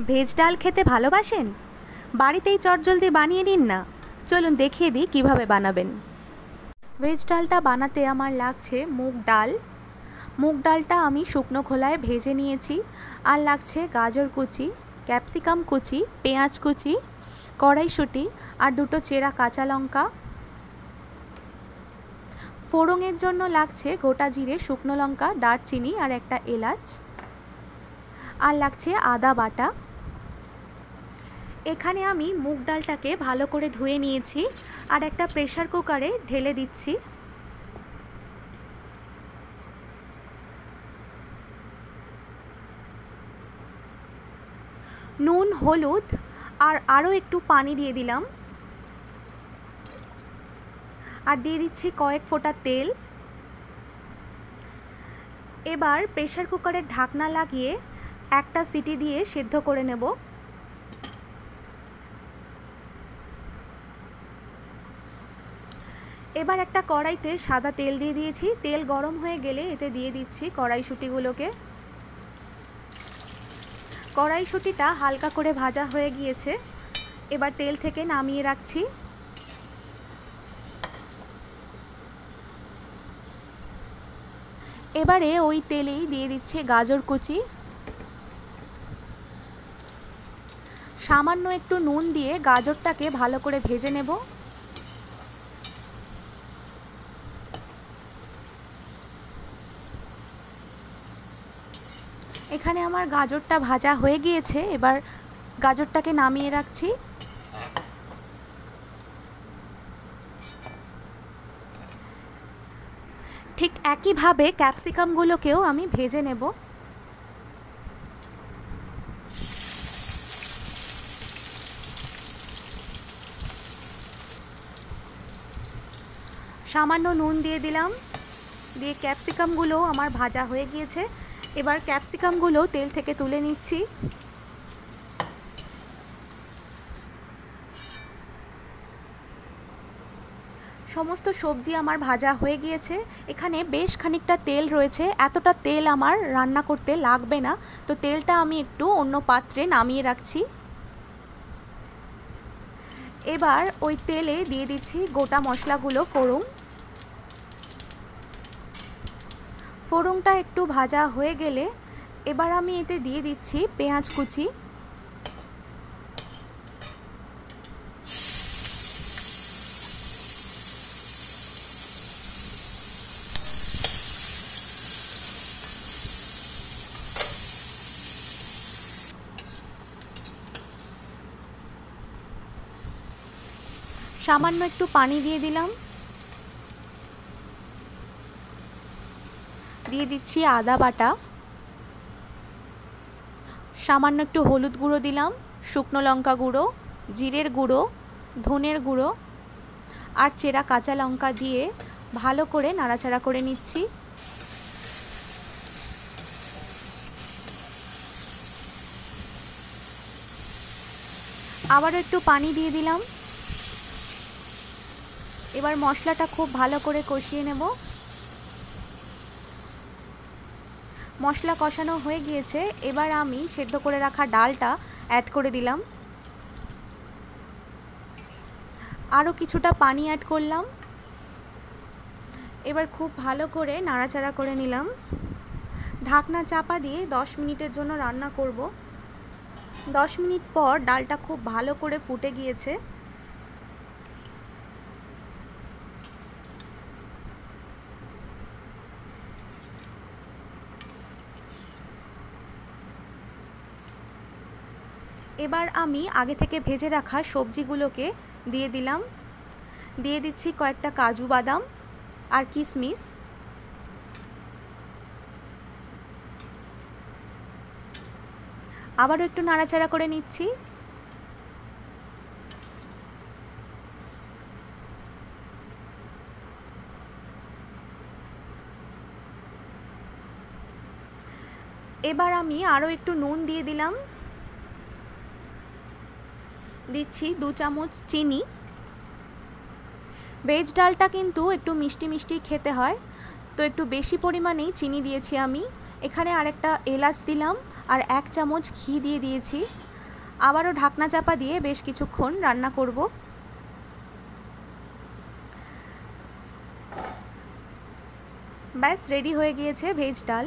Veg ডাল খেতে ভালোবাসেন? বাড়িতেই চটজলদি বানিয়ে নিন না। চলুন দেখিয়ে দিই কিভাবে বানাবেন। ভেজ ডালটা বানাতে আমার লাগছে মুগ ডাল। মুগ ডালটা আমি শুকনো খোলায় ভেজে নিয়েছি। আর লাগছে গাজর কুচি, ক্যাপসিকাম কুচি, পেঁয়াজ কুচি, কড়াইশুঁটি আর দুটো চেরা কাঁচা লঙ্কা। ফোড়নের জন্য লাগছে গোটা জিরে, শুকনো লঙ্কা, দারচিনি আর একটা এলাচ। আর লাগছে আদা বাটা। এখানে আমি মুগ ডালটাকে ভালো করে ধুয়ে নিয়েছি আর একটা প্রেসার কুকারে ঢেলে দিচ্ছি। নুন, হলুদ আর আরও একটু পানি দিয়ে দিলাম। আর দিয়ে দিচ্ছি কয়েক ফোঁটা তেল। এবার প্রেসার কুকারের ঢাকনা লাগিয়ে একটা সিটি দিয়ে সেদ্ধ করে নেব। এবার একটা কড়াইতে সাদা তেল দিয়ে দিয়েছি। তেল গরম হয়ে গেলে এতে দিয়ে দিচ্ছি কড়াইশুঁটিগুলোকে। কড়াইশুঁটিটা হালকা করে ভাজা হয়ে গিয়েছে। এবার তেল থেকে নামিয়ে রাখছি। এবারে ওই তেলেই দিয়ে দিচ্ছি গাজর কুচি। সামান্য একটু নুন দিয়ে গাজরটাকে ভালো করে ভেজে নেব। এখানে আমার গাজরটা ভাজা হয়ে গিয়েছে। এবার গাজরটাকে নামিয়ে রাখছি। ঠিক একইভাবে ক্যাপসিকামগুলোকেও আমি ভেজে নেব। সামান্য নুন দিয়ে দিলাম, দিয়ে ক্যাপসিকামগুলো আমার ভাজা হয়ে গিয়েছে। এবার ক্যাপসিকামগুলো তেল থেকে তুলে নিচ্ছি। সমস্ত সবজি আমার ভাজা হয়ে গিয়েছে। এখানে বেশ খানিকটা তেল রয়েছে। এতটা তেল আমার রান্না করতে লাগবে না, তো তেলটা আমি একটু অন্য পাত্রে নামিয়ে রাখছি। এবার ওই তেলে দিয়ে দিচ্ছি গোটা মশলাগুলো। ফোড়নটা একটু ভাজা হয়ে গেলে এবার আমি এতে দিয়ে দিচ্ছি পেঁয়াজ কুচি। সামান্য একটু পানি দিয়ে দিলাম। দিয়ে দিচ্ছি আদা বাটা। সামান্য একটু হলুদ গুঁড়ো দিলাম, শুকনো লঙ্কা গুঁড়ো, জিরের গুঁড়ো, ধনের গুঁড়ো আর চেরা কাঁচা লঙ্কা দিয়ে ভালো করে নাড়াচাড়া করে নিচ্ছি। আবারও একটু পানি দিয়ে দিলাম। এবার মশলাটা খুব ভালো করে কষিয়ে নেব। মশলা কষানো হয়ে গিয়েছে। এবার আমি সেদ্ধ করে রাখা ডালটা অ্যাড করে দিলাম। আরও কিছুটা পানি অ্যাড করলাম। এবার খুব ভালো করে নাড়াচাড়া করে নিলাম। ঢাকনা চাপা দিয়ে 10 মিনিটের জন্য রান্না করব। 10 মিনিট পর ডালটা খুব ভালো করে ফুটে গিয়েছে। এবার আমি আগে থেকে ভেজে রাখা সবজিগুলোকে দিয়ে দিলাম। দিয়ে দিচ্ছি কয়েকটা কাজু বাদাম আর কিশমিশ। আবারও একটু নাড়াচাড়া করে নিচ্ছি। এবার আমি আরও একটু নুন দিয়ে দিলাম। দিচ্ছি 2 চামচ চিনি। ভেজ ডালটা কিন্তু একটু মিষ্টি মিষ্টি খেতে হয়, তো একটু বেশি পরিমাণেই চিনি দিয়েছি আমি। এখানে আরেকটা এলাচ দিলাম আর 1 চামচ ঘি দিয়ে দিয়েছি। আবারও ঢাকনা চাপা দিয়ে বেশ কিছুক্ষণ রান্না করব। ব্যাস রেডি হয়ে গিয়েছে ভেজ ডাল।